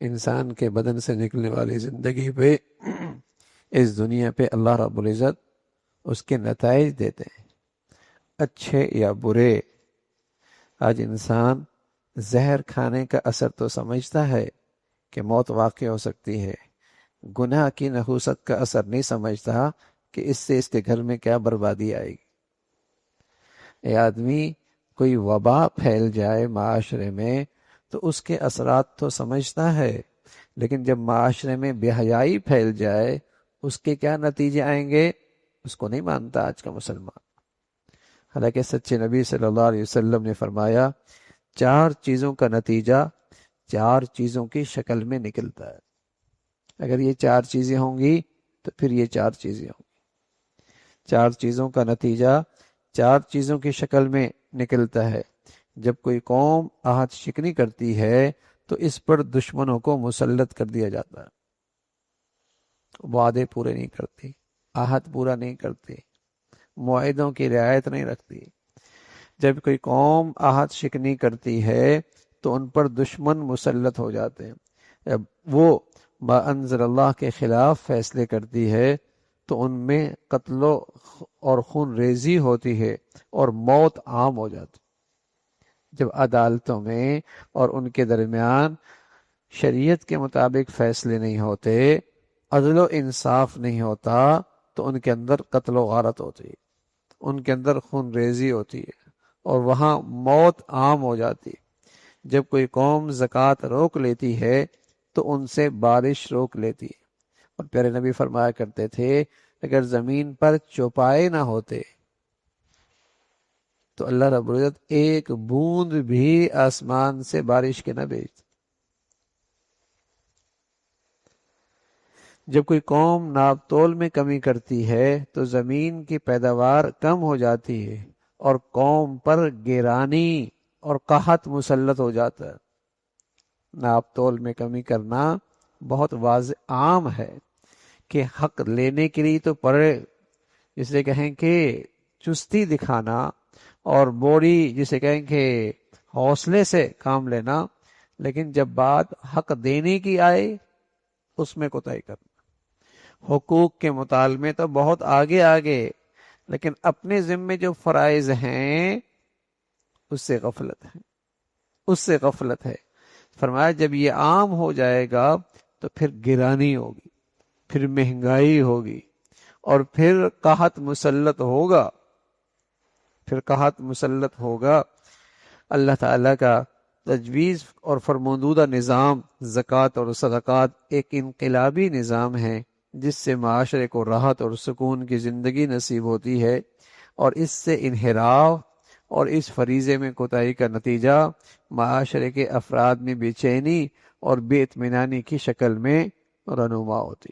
انسان کے بدن سے نکلنے والی زندگی پہ اس دنیا پہ اللہ رب العزت اس کے نتائج دیتے ہیں، اچھے یا برے۔ آج انسان زہر کھانے کا اثر تو سمجھتا ہے کہ موت واقع ہو سکتی ہے، گناہ کی نحوست کا اثر نہیں سمجھتا کہ اس سے اس کے گھر میں کیا بربادی آئے گی۔ اے آدمی، کوئی وبا پھیل جائے معاشرے میں تو اس کے اثرات تو سمجھتا ہے، لیکن جب معاشرے میں بے حیائی پھیل جائے اس کے کیا نتیجے آئیں گے اس کو نہیں مانتا آج کا مسلمان۔ حالانکہ سچے نبی صلی اللہ علیہ وسلم نے فرمایا 4 چیزوں کا نتیجہ 4 چیزوں کی شکل میں نکلتا ہے۔ اگر یہ 4 چیزیں ہوں گی تو پھر یہ 4 چیزیں ہوں گی۔ 4 چیزوں کا نتیجہ 4 چیزوں کی شکل میں نکلتا ہے۔ جب کوئی قوم عہد شکنی کرتی ہے تو اس پر دشمنوں کو مسلط کر دیا جاتا ہے، وعدے پورے نہیں کرتی، عہد پورا نہیں کرتی، معاہدوں کی رعایت نہیں رکھتی۔ جب کوئی قوم عہد شکنی کرتی ہے تو ان پر دشمن مسلط ہو جاتے ہیں۔ جب وہ ما انزل اللہ کے خلاف فیصلے کرتی ہے تو ان میں قتل اور خون ریزی ہوتی ہے اور موت عام ہو جاتی۔ جب عدالتوں میں اور ان کے درمیان شریعت کے مطابق فیصلے نہیں ہوتے، عدل و انصاف نہیں ہوتا، تو ان کے اندر قتل و غارت ہوتی ہے، ان کے اندر خون ریزی ہوتی ہے اور وہاں موت عام ہو جاتی ہے۔ جب کوئی قوم زکوٰۃ روک لیتی ہے تو ان سے بارش روک لیتی ہے۔ اور پیارے نبی فرمایا کرتے تھے اگر زمین پر چوپائے نہ ہوتے تو اللہ رب العزت ایک بوند بھی آسمان سے بارش کے نہ بھیجتے۔ جب کوئی قوم ناپ تول میں کمی کرتی ہے تو زمین کی پیداوار کم ہو جاتی ہے اور قوم پر گرانی اور قحط مسلط ہو جاتا ہے۔ ناپ تول میں کمی کرنا بہت واضح عام ہے کہ حق لینے کے لیے تو پڑے، جسے کہیں کہ چستی دکھانا، اور بوڑی جسے کہیں کہ حوصلے سے کام لینا، لیکن جب بات حق دینے کی آئے اس میں کوتاہی کرنا۔ حقوق کے مطالبے تو بہت آگے آگے، لیکن اپنے ذمے جو فرائض ہیں اس سے غفلت ہے، اس سے غفلت ہے۔ فرمایا جب یہ عام ہو جائے گا تو پھر گرانی ہوگی، پھر مہنگائی ہوگی، اور پھر قحط مسلط ہوگا، پھر قحط مسلط ہوگا۔ اللہ تعالیٰ کا تجویز اور فرمودہ نظام زکوٰۃ اور صدقات ایک انقلابی نظام ہے جس سے معاشرے کو راحت اور سکون کی زندگی نصیب ہوتی ہے، اور اس سے انحراف اور اس فریضے میں کوتاہی کا نتیجہ معاشرے کے افراد میں بے چینی اور بے اطمینانی کی شکل میں رونما ہوتی۔